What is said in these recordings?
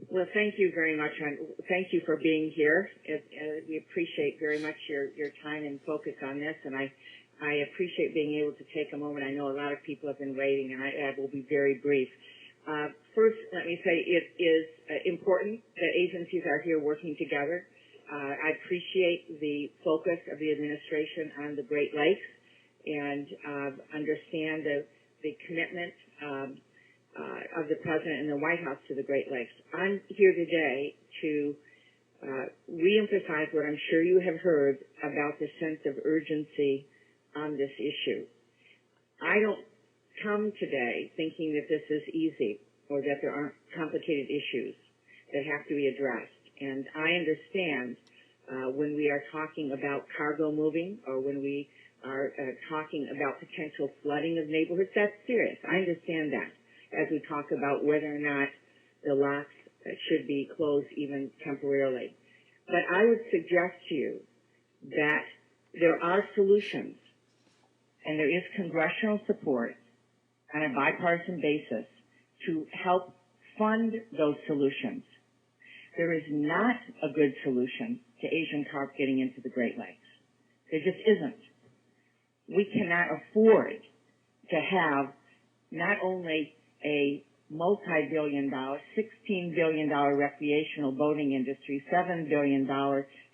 Well, thank you very much, and thank you for being here. We appreciate very much your time and focus on this, and I appreciate being able to take a moment. I know a lot of people have been waiting, and I will be very brief. First, let me say it is important that agencies are here working together. I appreciate the focus of the administration on the Great Lakes and understand the commitment of the President and the White House to the Great Lakes. I'm here today to reemphasize what I'm sure you have heard about the sense of urgency on this issue. I don't come today thinking that this is easy or that there aren't complicated issues that have to be addressed. And I understand when we are talking about cargo moving or when we are talking about potential flooding of neighborhoods, that's serious. I understand that as we talk about whether or not the locks should be closed even temporarily. But I would suggest to you that there are solutions and there is congressional support on a bipartisan basis to help fund those solutions. There is not a good solution to Asian carp getting into the Great Lakes. There just isn't. We cannot afford to have not only a multi-billion-dollar, $16 billion recreational boating industry, $7 billion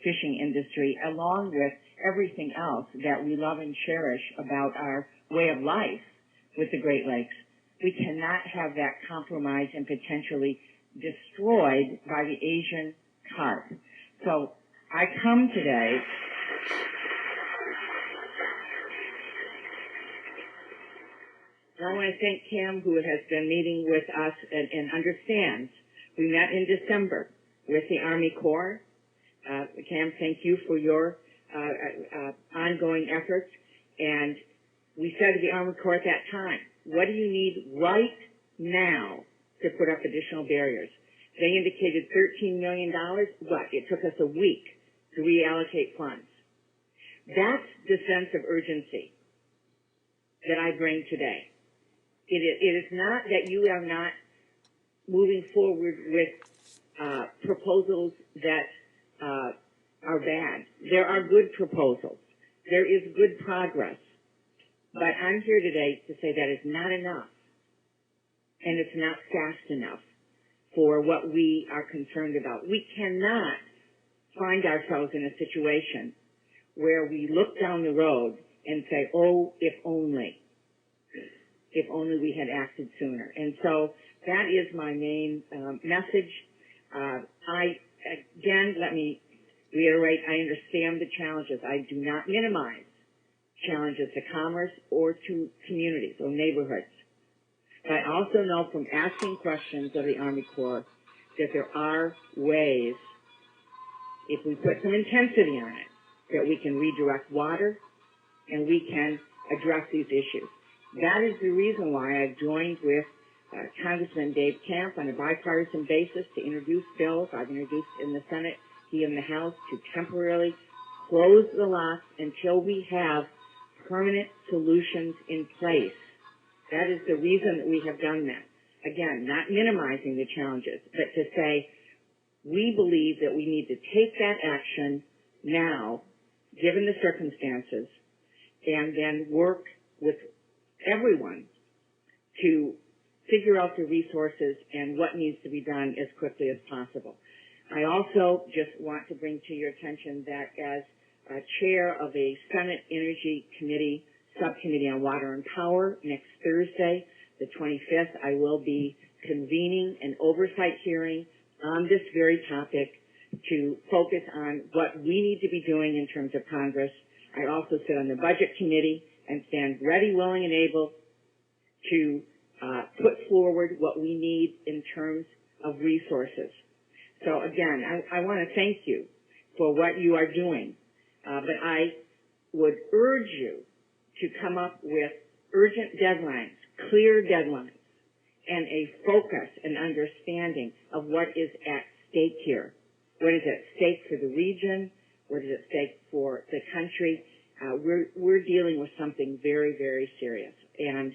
fishing industry, along with everything else that we love and cherish about our way of life with the Great Lakes. We cannot have that compromised and potentially destroyed by the Asian carp. So I come today I want to thank Cam, who has been meeting with us and understands. We met in December with the Army Corps. Cam, thank you for your ongoing efforts. And we said to the Army Corps at that time, what do you need right now to put up additional barriers? They indicated $13 million, but it took us a week to reallocate funds. That's the sense of urgency that I bring today. It is not that you are not moving forward with proposals that are bad. There are good proposals. There is good progress. But I'm here today to say that is not enough, and it's not fast enough for what we are concerned about. We cannot find ourselves in a situation where we look down the road and say, oh, if only we had acted sooner. And so that is my main message. Again, let me reiterate, I understand the challenges. I do not minimize challenges to commerce or to communities or neighborhoods. But I also know from asking questions of the Army Corps that there are ways, if we put some intensity on it, that we can redirect water and we can address these issues. That is the reason why I've joined with Congressman Dave Camp on a bipartisan basis to introduce bills. I've introduced in the Senate, he in the House, to temporarily close the locks until we have permanent solutions in place. That is the reason that we have done that. Again, not minimizing the challenges, but to say we believe that we need to take that action now, given the circumstances, and then work with everyone to figure out the resources and what needs to be done as quickly as possible. I also just want to bring to your attention that as chair of a Senate Energy Committee Subcommittee on Water and Power, next Thursday, the 25th, I will be convening an oversight hearing on this very topic to focus on what we need to be doing in terms of Congress. I also sit on the Budget Committee and stand ready, willing, and able to put forward what we need in terms of resources. So again, I want to thank you for what you are doing, but I would urge you to come up with urgent deadlines, clear deadlines, and a focus and understanding of what is at stake here. What is at stake for the region? What is at stake for the country? We're dealing with something very, very serious. And